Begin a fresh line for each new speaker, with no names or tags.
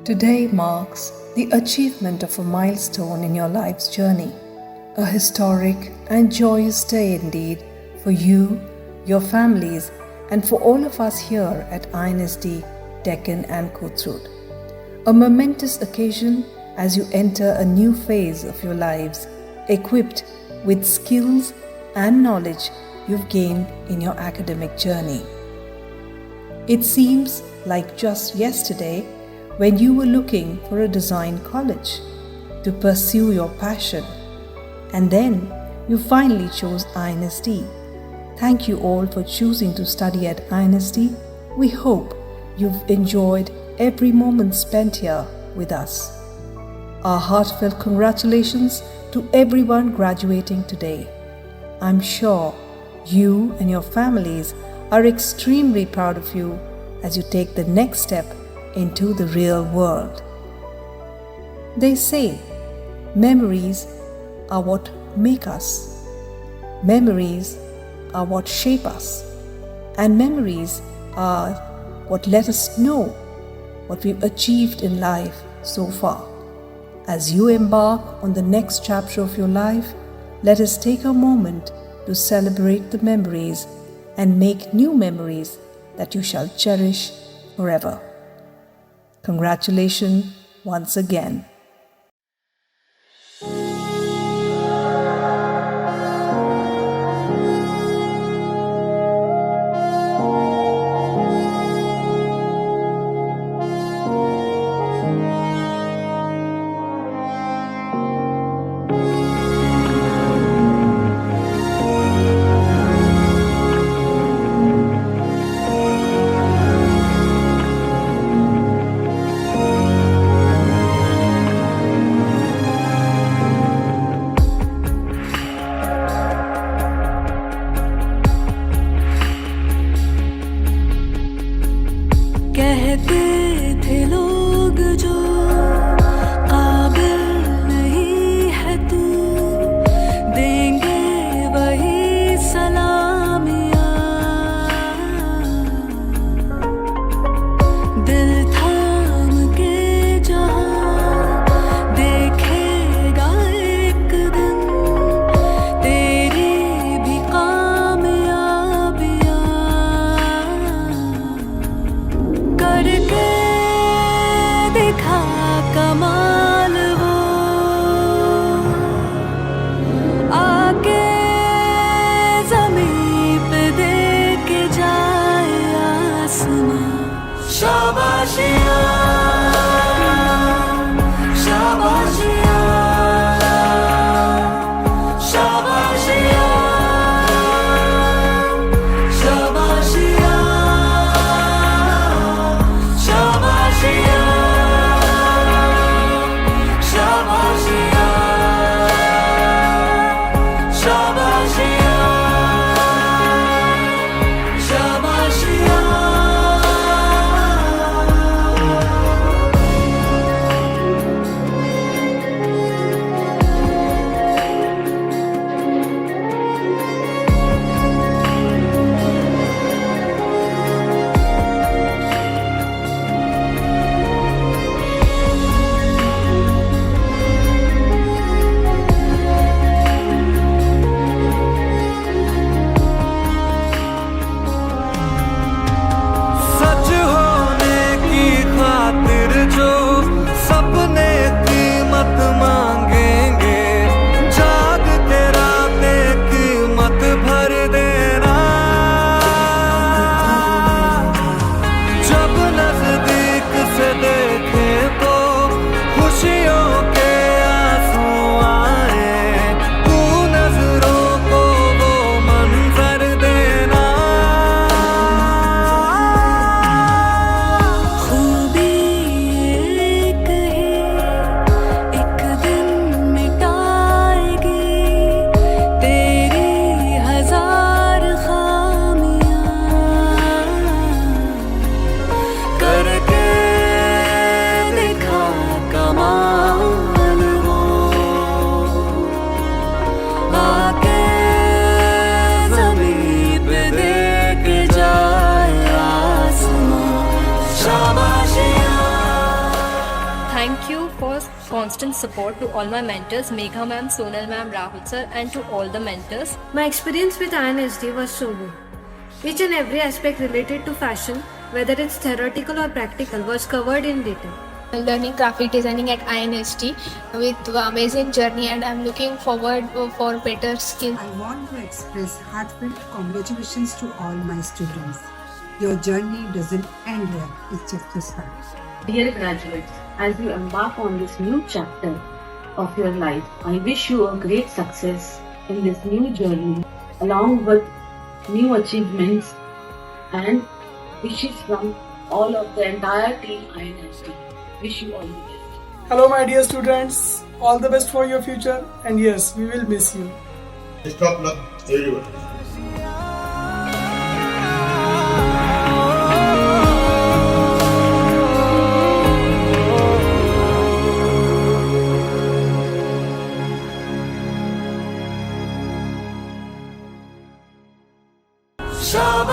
Today marks the achievement of a milestone in your life's journey, a historic and joyous day indeed for you, your families, and for all of us here at INSD Deccan and Kothurud. A momentous occasion as you enter a new phase of your lives, equipped with skills and knowledge you've gained in your academic journey. It seems like just yesterday when you were looking for a design college to pursue your passion, and then you finally chose INSD. Thank you all for choosing to study at INSD. We hope you've enjoyed every moment spent here with us. Our heartfelt congratulations to everyone graduating today. I'm sure you and your families are extremely proud of you as you take the next step into the real world. They say memories are what make us, memories are what shape us, and memories are what let us know what we've achieved in life so far. As you embark on the next chapter of your life, let us take a moment to celebrate the memories and make new memories that you shall cherish forever. Congratulations once again.
कहते थे लोग जो काबिल नहीं है तू, देंगे वही सलामियाँ। दिल थाम के जहाँ देखेगा एक दिन तेरी भी कामयाबियाँ। करके दिखा कमाल वो, आके ज़मीं पे दे के जाए आसमां। शाबाशियाँ, शाबाशियाँ, शाबाशियाँ, शाबाशियाँ, शाबाशियाँ, शाबाशियाँ, शाबाशियाँ, शाबाशियाँ।
for constant support to all my mentors, Megha ma'am, Sonal ma'am, Rahul sir, and to all the mentors.
My experience with INSD was so good. Each and every aspect related to fashion, whether it's theoretical or practical, was covered in detail.
Learning graphic designing at INSD with amazing journey, and I'm looking forward for better skills.
I want to express heartfelt congratulations to all my students. Your journey doesn't end here, it's just the start.
Dear graduates, as you embark on this new chapter of your life, I wish you a great success in this new journey, along with new achievements and wishes from all of the entire team INSD. Wish you all the best.
Hello, my dear students. All the best for your future, and yes, we will miss you.
Best of luck, everyone.
Shabbat.